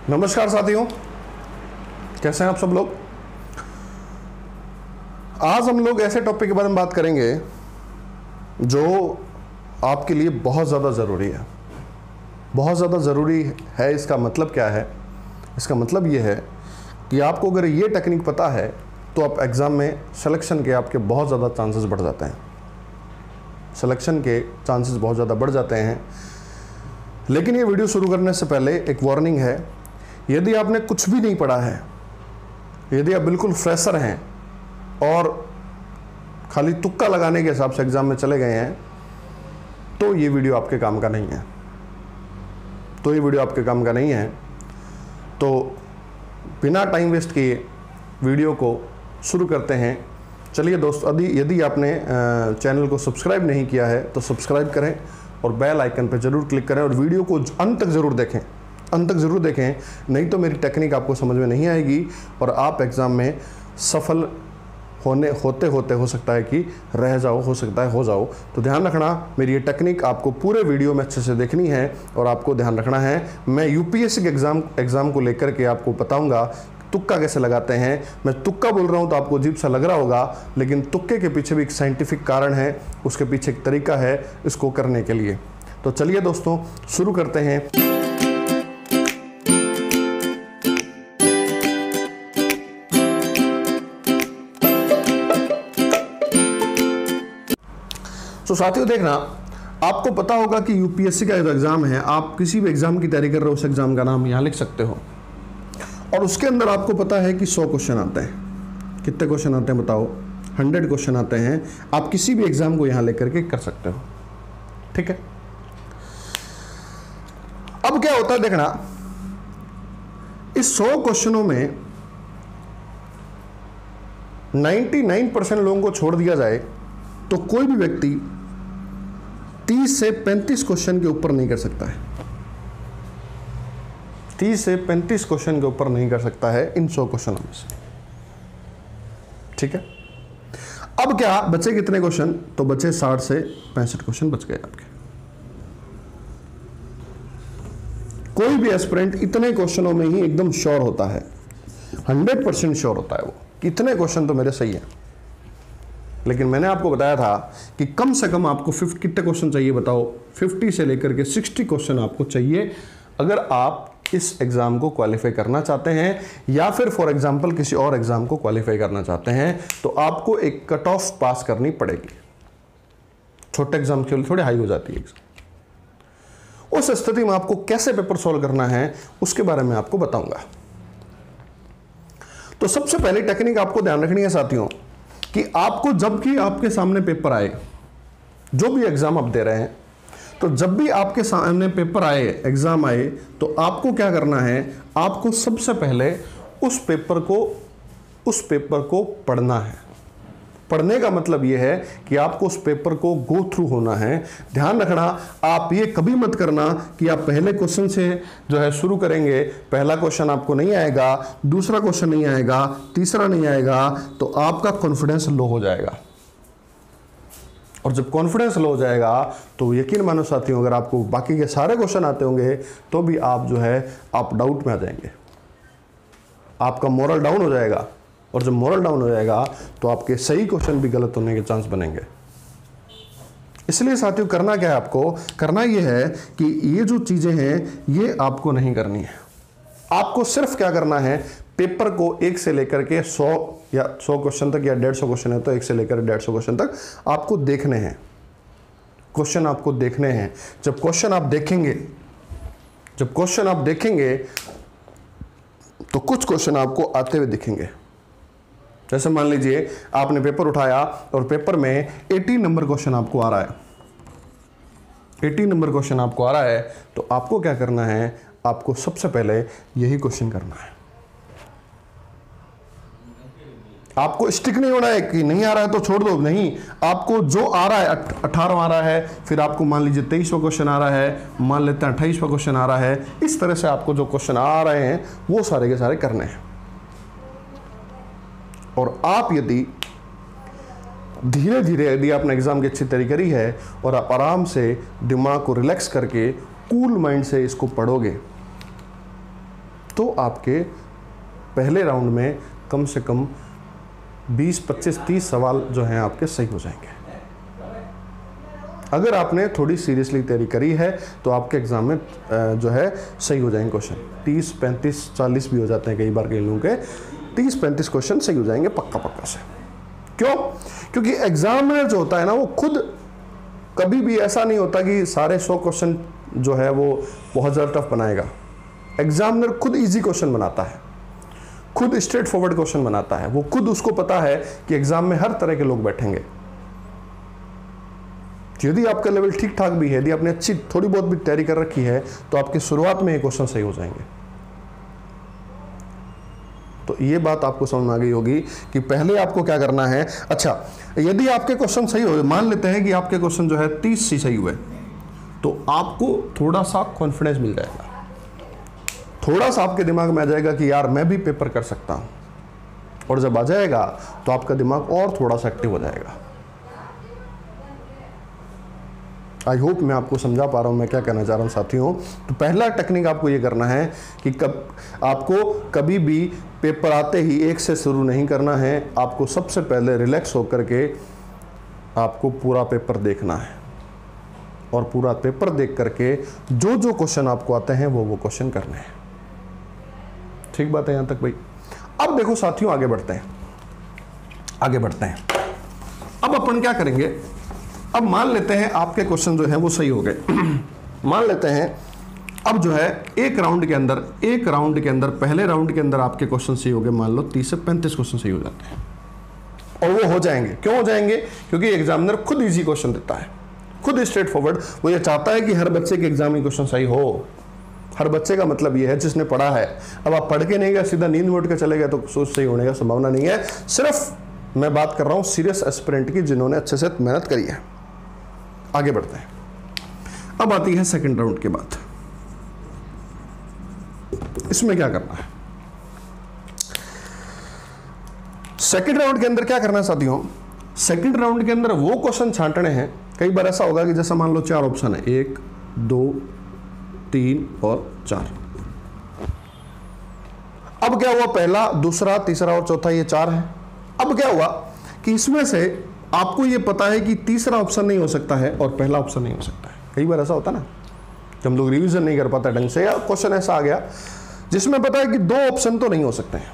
नमस्कार साथियों, कैसे हैं आप सब लोग। आज हम लोग ऐसे टॉपिक के बारे में बात करेंगे जो आपके लिए बहुत ज़्यादा ज़रूरी है। बहुत ज़्यादा ज़रूरी है, इसका मतलब क्या है? इसका मतलब ये है कि आपको अगर ये टेक्निक पता है तो आप एग्ज़ाम में सिलेक्शन के आपके बहुत ज़्यादा चांसेस बढ़ जाते हैं। सिलेक्शन के चांसेस बहुत ज़्यादा बढ़ जाते हैं। लेकिन ये वीडियो शुरू करने से पहले एक वार्निंग है। यदि आपने कुछ भी नहीं पढ़ा है, यदि आप बिल्कुल फ्रेशर हैं और खाली तुक्का लगाने के हिसाब से एग्ज़ाम में चले गए हैं, तो ये वीडियो आपके काम का नहीं है। तो बिना टाइम वेस्ट किए वीडियो को शुरू करते हैं। चलिए दोस्तों, यदि आपने चैनल को सब्सक्राइब नहीं किया है तो सब्सक्राइब करें और बेल आइकन पर ज़रूर क्लिक करें और वीडियो को अंत तक ज़रूर देखें। नहीं तो मेरी टेक्निक आपको समझ में नहीं आएगी और आप एग्ज़ाम में सफल होते हो सकता है कि रह जाओ, हो सकता है हो जाओ। तो ध्यान रखना, मेरी ये टेक्निक आपको पूरे वीडियो में अच्छे से देखनी है और आपको ध्यान रखना है। मैं यूपीएससी के एग्ज़ाम को लेकर के आपको बताऊंगा तुक्का कैसे लगाते हैं। मैं तुक्का बोल रहा हूं तो आपको अजीब सा लग रहा होगा, लेकिन तुक्के के पीछे भी एक साइंटिफिक कारण है, उसके पीछे एक तरीका है इसको करने के लिए। तो चलिए दोस्तों, शुरू करते हैं। तो साथियों देखना, आपको पता होगा कि यूपीएससी का जो एग्ज़ाम है, आप किसी भी एग्ज़ाम की तैयारी कर रहे हो, उस एग्ज़ाम का नाम यहाँ लिख सकते हो और उसके अंदर आपको पता है कि 100 क्वेश्चन आते हैं। कितने क्वेश्चन आते हैं बताओ? 100 क्वेश्चन आते हैं। आप किसी भी एग्ज़ाम को यहाँ लेकर के कर सकते हो, ठीक है। अब क्या होता है देखना, इस 100 क्वेश्चनों में 99% लोगों को छोड़ दिया जाए तो कोई भी व्यक्ति 30 से 35 क्वेश्चन के ऊपर नहीं कर सकता है। 30 से 35 क्वेश्चन के ऊपर नहीं कर सकता है इन 100 क्वेश्चनों में से, ठीक है। अब क्या बचे कितने क्वेश्चन? तो बचे 60 से 65 क्वेश्चन बच गए आपके। कोई भी एस्पिरेंट इतने क्वेश्चनों में ही एकदम श्योर होता है, 100% श्योर होता है वो कि इतने क्वेश्चन तो मेरे सही है। लेकिन मैंने आपको बताया था कि कम से कम आपको 50 कितने क्वेश्चन चाहिए बताओ? 50 से लेकर के 60 क्वेश्चन आपको चाहिए अगर आप इस एग्ज़ाम को क्वालिफाई करना चाहते हैं, या फिर फॉर एग्जांपल किसी और एग्ज़ाम को क्वालिफाई करना चाहते हैं, तो आपको एक कट ऑफ पास करनी पड़ेगी। छोटे एग्जाम के लिए थोड़ी हाई हो जाती है एग्जाम। उस स्थिति में आपको कैसे पेपर सॉल्व करना है उसके बारे में आपको बताऊंगा। तो सबसे पहली टेक्निक आपको ध्यान रखनी है साथियों कि आपको जब भी आपके सामने पेपर आए, जो भी एग्जाम आप दे रहे हैं, तो जब भी आपके सामने पेपर आए, एग्जाम आए, तो आपको क्या करना है? आपको सबसे पहले उस पेपर को पढ़ना है। पढ़ने का मतलब यह है कि आपको उस पेपर को गो थ्रू होना है। ध्यान रखना, आप ये कभी मत करना कि आप पहले क्वेश्चन से जो है शुरू करेंगे, पहला क्वेश्चन आपको नहीं आएगा, दूसरा क्वेश्चन नहीं आएगा, तीसरा नहीं आएगा, तो आपका कॉन्फिडेंस लो हो जाएगा। और जब कॉन्फिडेंस लो हो जाएगा तो यकीन मानो साथियों, अगर आपको बाकी के सारे क्वेश्चन आते होंगे तो भी आप जो है आप डाउट में आ जाएंगे, आपका मोरल डाउन हो जाएगा। और जब मोरल डाउन हो जाएगा तो आपके सही क्वेश्चन भी गलत होने के चांस बनेंगे। इसलिए साथियों, करना क्या है? आपको करना यह है कि ये जो चीजें हैं ये आपको नहीं करनी है। आपको सिर्फ क्या करना है? पेपर को 1 से लेकर के 100 या 100 क्वेश्चन तक, या 150 क्वेश्चन है तो 1 से लेकर 150 क्वेश्चन तक आपको देखने हैं। क्वेश्चन आपको देखने हैं। जब क्वेश्चन आप देखेंगे तो कुछ क्वेश्चन आपको आते हुए दिखेंगे। जैसे मान लीजिए आपने पेपर उठाया और पेपर में 80 नंबर क्वेश्चन आपको आ रहा है, 80 नंबर क्वेश्चन आपको आ रहा है, तो आपको क्या करना है? आपको सबसे पहले यही क्वेश्चन करना है। आपको स्टिक नहीं होना है कि नहीं आ रहा है तो छोड़ दो, नहीं। आपको जो आ रहा है, 18 आ रहा है, फिर आपको मान लीजिए 23वां क्वेश्चन आ रहा है, मान लेते हैं 28वां क्वेश्चन आ रहा है, इस तरह से आपको जो क्वेश्चन आ रहे हैं वो सारे के सारे करने हैं। और आप यदि धीरे धीरे, यदि आपने एग्जाम की अच्छी तैयारी करी है और आप आराम से दिमाग को रिलैक्स करके कूल माइंड से इसको पढ़ोगे, तो आपके पहले राउंड में कम से कम 20, 25, 30 सवाल जो हैं आपके सही हो जाएंगे। अगर आपने थोड़ी सीरियसली तैयारी करी है तो आपके एग्जाम में जो है सही हो जाएंगे क्वेश्चन। 30, 35, 40 भी हो जाते हैं कई बार कई लोगों के। 30, 35 क्वेश्चन सही हो जाएंगे पक्का से। क्यों? क्योंकि एग्जामिनर जो होता है ना, वो खुद कभी भी ऐसा नहीं होता कि सारे 100 क्वेश्चन जो है वो बहुत ज़्यादा टफ बनाएगा। एग्जामिनर खुद इजी क्वेश्चन बनाता है, खुद स्ट्रेट फॉरवर्ड क्वेश्चन बनाता है। वो खुद उसको पता है कि एग्जाम में हर तरह के लोग बैठेंगे। यदि आपका लेवल ठीक ठाक भी है, यदि आपने अच्छी थोड़ी बहुत भी तैयारी कर रखी है, तो आपके शुरुआत में ये क्वेश्चन सही हो जाएंगे। तो ये बात आपको समझ में आ गई होगी कि पहले आपको क्या करना है। अच्छा, यदि आपके क्वेश्चन सही हो, मान लेते हैं कि आपके क्वेश्चन जो है 30 से सही हुए, तो आपको थोड़ा सा कॉन्फिडेंस मिल जाएगा, थोड़ा सा आपके दिमाग में आ जाएगा कि यार मैं भी पेपर कर सकता हूं। और जब आ जाएगा तो आपका दिमाग और थोड़ा सा एक्टिव हो जाएगा। आई होप मैं आपको समझा पा रहा हूं मैं क्या कहना चाह रहा हूं साथियों। तो पहला टेक्निक आपको ये करना है कि आपको कभी भी पेपर आते ही एक से शुरू नहीं करना है। आपको सबसे पहले रिलैक्स होकर के आपको पूरा पेपर देखना है, और पूरा पेपर देख करके जो जो क्वेश्चन आपको आते हैं वो क्वेश्चन करने हैं। ठीक बात है यहां तक भाई? अब देखो साथियों, आगे बढ़ते हैं। अब अपन क्या करेंगे, अब मान लेते हैं आपके क्वेश्चन जो है वो सही हो गए। मान लेते हैं अब जो है एक राउंड के अंदर पहले राउंड के अंदर आपके क्वेश्चन सही हो गए, मान लो 30 से 35 क्वेश्चन सही हो जाते हैं। और वो हो जाएंगे, क्यों हो जाएंगे? क्योंकि एग्जामिनर खुद इजी क्वेश्चन देता है, खुद स्ट्रेट फॉरवर्ड। वो ये चाहता है कि हर बच्चे के एग्जाम में क्वेश्चन सही हो। हर बच्चे का मतलब ये है जिसने पढ़ा है। अब आप पढ़ के नहीं गए, सीधा नींद में उठ के चले गए, तो सोच सही होने का संभावना नहीं है। सिर्फ मैं बात कर रहा हूं सीरियस एस्पिरेंट की, जिन्होंने अच्छे से मेहनत करी है। आगे बढ़ते हैं। अब आती है सेकंड राउंड की बात। इसमें क्या करना है? सेकंड राउंड के अंदर क्या करना है साथियों? सेकंड राउंड के अंदर वो क्वेश्चन छांटने हैं। कई बार ऐसा होगा कि जैसा मान लो 4 ऑप्शन है, 1, 2, 3 और 4। अब क्या हुआ, पहला, दूसरा, तीसरा और चौथा, ये 4 है। अब क्या हुआ कि इसमें से आपको ये पता है कि तीसरा ऑप्शन नहीं हो सकता है और पहला ऑप्शन नहीं हो सकता है। कई बार ऐसा होता है ना, जब हम लोग रिवीजन नहीं कर पाते ढंग से, या क्वेश्चन ऐसा आ गया जिसमें पता है कि 2 ऑप्शन तो नहीं हो सकते हैं।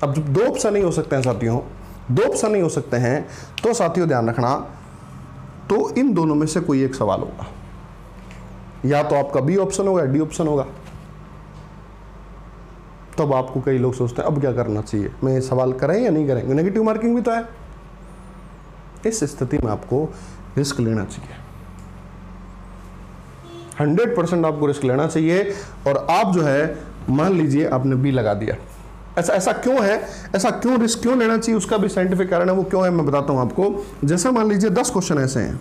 अब जब 2 ऑप्शन नहीं हो सकते हैं साथियों, 2 ऑप्शन नहीं हो सकते हैं, तो साथियों ध्यान रखना, तो इन दोनों में से कोई एक सवाल होगा। या तो आपका बी ऑप्शन होगा, डी ऑप्शन होगा। तब आपको कई लोग सोचते हैं अब क्या करना चाहिए, मैं ये सवाल करें या नहीं करेंगे, नेगेटिव मार्किंग भी तो है। इस स्थिति में आपको रिस्क लेना चाहिए, 100% आपको रिस्क लेना चाहिए। और आप जो है मान लीजिए आपने बी लगा दिया, ऐसा क्यों है, ऐसा क्यों रिस्क क्यों लेना चाहिए, उसका भी साइंटिफिक कारण है। वो क्यों है मैं बताता हूं आपको। जैसा मान लीजिए 10 क्वेश्चन ऐसे हैं,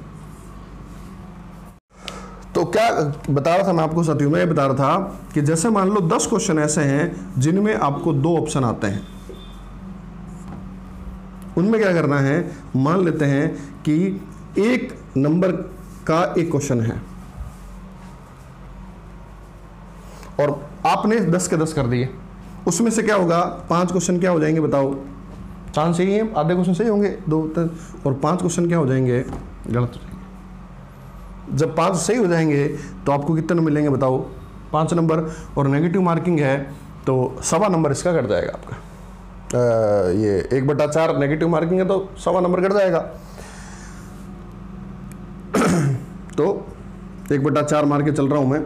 तो क्या बता रहा था मैं आपको साथियों, मैं ये बता रहा था कि जैसे मान लो 10 क्वेश्चन ऐसे हैं जिनमें आपको 2 ऑप्शन आते हैं। उनमें क्या करना है, मान लेते हैं कि 1 नंबर का एक क्वेश्चन है और आपने 10 के 10 कर दिए। उसमें से क्या होगा, 5 क्वेश्चन क्या हो जाएंगे बताओ, चांस सही है, आधे क्वेश्चन सही होंगे, 2 और 5 क्वेश्चन क्या हो जाएंगे, गलत हो जाएंगे। जब 5 सही हो जाएंगे तो आपको कितने मिलेंगे बताओ, 5 नंबर। और नेगेटिव मार्किंग है तो 1.25 नंबर इसका कट जाएगा आपका। ये 1/4 नेगेटिव मार्किंग है तो 1.25 नंबर कट जाएगा। तो 1/4 मार के चल रहा हूं मैं,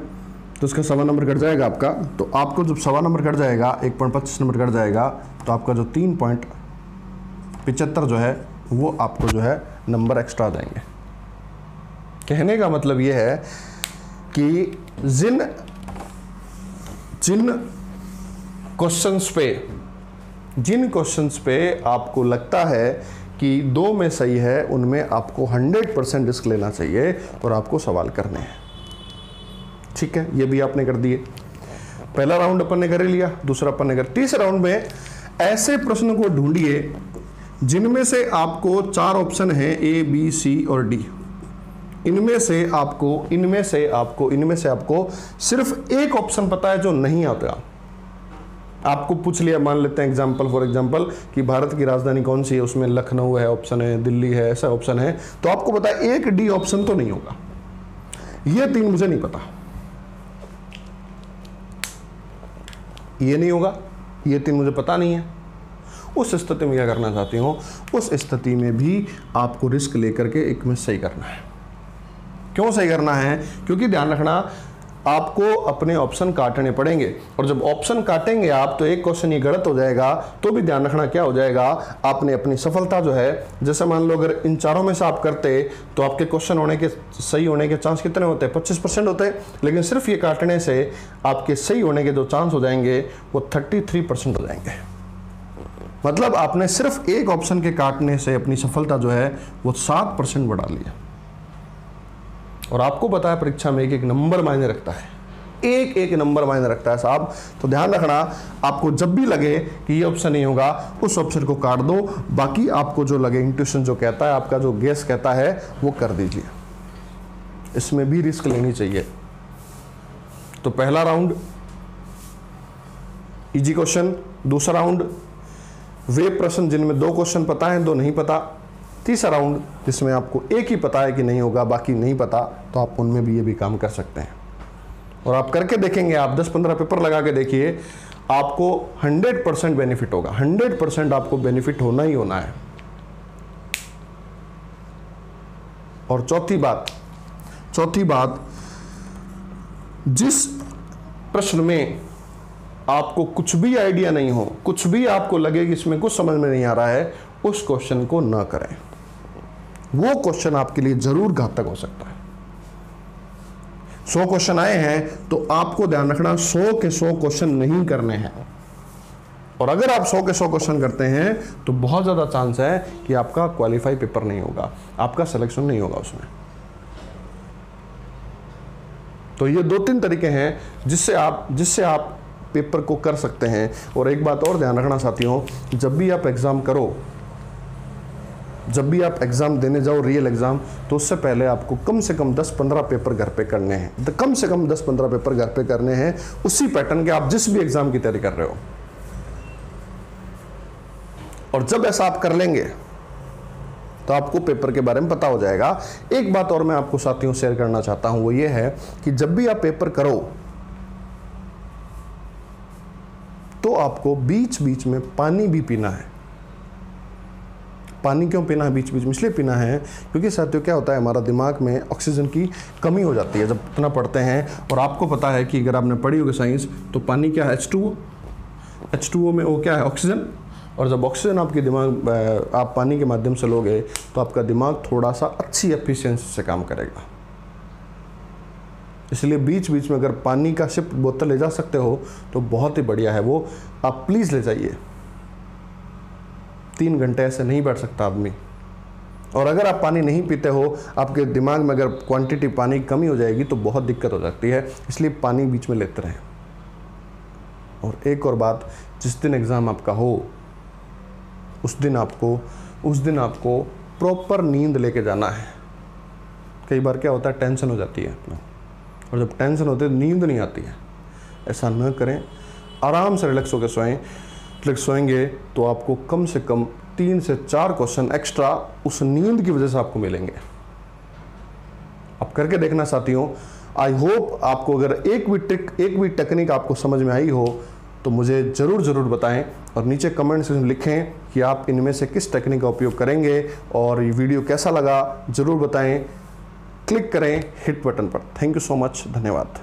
तो इसका 1.25 नंबर कट जाएगा आपका। तो आपको जब 1.25 नंबर कट जाएगा, 1.25 नंबर कट जाएगा, तो आपका जो 3.75 जो है वो आपको जो है नंबर एक्स्ट्रा आ जाएंगे। कहने का मतलब ये है कि जिन क्वेश्चंस पे आपको लगता है कि 2 में सही है, उनमें आपको 100% रिस्क लेना चाहिए और आपको सवाल करने हैं। ठीक है, ये भी आपने कर दिए। पहला राउंड अपन ने कर लिया, दूसरा अपन ने कर। तीसरे राउंड में ऐसे प्रश्नों को ढूंढिए जिनमें से आपको 4 ऑप्शन हैं, ए, बी, सी और डी। इनमें से आपको सिर्फ एक ऑप्शन पता है जो नहीं आता। आपको पूछ लिया, मान लेते हैं एग्जाम्पल फॉर एग्जाम्पल कि भारत की राजधानी कौन सी है, उसमें लखनऊ है ऑप्शन है, दिल्ली है, ऐसा ऑप्शन है, तो आपको पता है एक डी ऑप्शन तो नहीं होगा, ये 3 मुझे नहीं पता, ये नहीं होगा, ये 3 मुझे पता नहीं है। उस स्थिति में क्या करना चाहती हूं, उस स्थिति में भी आपको रिस्क लेकर के एक में सही करना है। क्यों सही करना है? क्योंकि ध्यान रखना, आपको अपने ऑप्शन काटने पड़ेंगे, और जब ऑप्शन काटेंगे आप तो एक क्वेश्चन ये गलत हो जाएगा, तो भी ध्यान रखना क्या हो जाएगा, आपने अपनी सफलता जो है, जैसे मान लो अगर इन चारों में से आप करते तो आपके क्वेश्चन होने के सही होने के चांस कितने होते हैं, 25% होते हैं, लेकिन सिर्फ ये काटने से आपके सही होने के जो चांस हो जाएंगे वो 33% हो जाएंगे। मतलब आपने सिर्फ एक ऑप्शन के काटने से अपनी सफलता जो है वो 7% बढ़ा लिया। और आपको पता है परीक्षा में एक एक नंबर मायने रखता है, एक एक नंबर मायने रखता है साहब। तो ध्यान रखना, आपको जब भी लगे कि ये ऑप्शन नहीं होगा, उस ऑप्शन को काट दो, बाकी आपको जो लगे, इंट्यूशन जो कहता है, आपका जो गेस कहता है वो कर दीजिए। इसमें भी रिस्क लेनी चाहिए। तो पहला राउंड इजी क्वेश्चन, दूसरा राउंड वे प्रश्न जिनमें 2 क्वेश्चन पता है 2 नहीं पता, तीसरा राउंड जिसमें आपको एक ही पता है कि नहीं होगा, बाकी नहीं पता, तो आप उनमें भी ये भी काम कर सकते हैं। और आप करके देखेंगे, आप 10-15 पेपर लगा के देखिए, आपको 100% बेनिफिट होगा, 100% आपको बेनिफिट होना ही होना है। और चौथी बात, जिस प्रश्न में आपको कुछ भी आइडिया नहीं हो, कुछ भी आपको लगे कि इसमें कुछ समझ में नहीं आ रहा है, उस क्वेश्चन को ना करें। वो क्वेश्चन आपके लिए जरूर घातक हो सकता है। 100 क्वेश्चन आए हैं तो आपको ध्यान रखना 100 के 100 क्वेश्चन नहीं करने हैं। और अगर आप 100 के 100 क्वेश्चन करते हैं तो बहुत ज्यादा चांस है कि आपका क्वालिफाई पेपर नहीं होगा, आपका सिलेक्शन नहीं होगा उसमें। तो ये 2-3 तरीके हैं जिससे आप पेपर को कर सकते हैं। और एक बात और ध्यान रखना साथियों, जब भी आप एग्जाम देने जाओ, रियल एग्जाम, तो उससे पहले आपको कम से कम 10-15 पेपर घर पे करने हैं, कम से कम 10-15 पेपर घर पे करने हैं, उसी पैटर्न के आप जिस भी एग्जाम की तैयारी कर रहे हो। और जब ऐसा आप कर लेंगे तो आपको पेपर के बारे में पता हो जाएगा। एक बात और मैं आपको साथियों शेयर करना चाहता हूं, वो ये है कि जब भी आप पेपर करो तो आपको बीच बीच में पानी भी पीना है। पानी क्यों पीना है बीच बीच में? इसलिए पीना है क्योंकि साथियों क्या होता है, हमारा दिमाग में ऑक्सीजन की कमी हो जाती है जब इतना पढ़ते हैं। और आपको पता है कि अगर आपने पढ़ी होगी साइंस, तो पानी क्या है, H2O में वो क्या है, ऑक्सीजन। और जब ऑक्सीजन आपके दिमाग आप पानी के माध्यम से लोगे तो आपका दिमाग थोड़ा सा अच्छी एफिशिएंसी से काम करेगा। इसलिए बीच बीच में अगर पानी का सिप बोतल ले जा सकते हो तो बहुत ही बढ़िया है, वो आप प्लीज़ ले जाइए। 3 घंटे ऐसे नहीं बैठ सकता आदमी। और अगर आप पानी नहीं पीते हो, आपके दिमाग में अगर क्वांटिटी पानी की कमी हो जाएगी तो बहुत दिक्कत हो सकती है। इसलिए पानी बीच में लेते रहें। और एक और बात, जिस दिन एग्ज़ाम आपका हो उस दिन आपको प्रॉपर नींद लेके जाना है। कई बार क्या होता है, टेंशन हो जाती है अपना, और जब टेंशन होती है तो नींद नहीं आती है। ऐसा न करें, आराम से रिलैक्स होकर सोएं। रिलैक्स सोएंगे तो आपको कम से कम 3 से 4 क्वेश्चन एक्स्ट्रा उस नींद की वजह से आपको मिलेंगे। आप करके देखना साथियों। आई होप आपको अगर एक भी टेक्निक आपको समझ में आई हो तो मुझे ज़रूर बताएं, और नीचे कमेंट सेक्शन में लिखें कि आप इनमें से किस टेक्निक का उपयोग करेंगे। और ये वीडियो कैसा लगा ज़रूर बताएं। क्लिक करें हिट बटन पर। थैंक यू सो मच, धन्यवाद।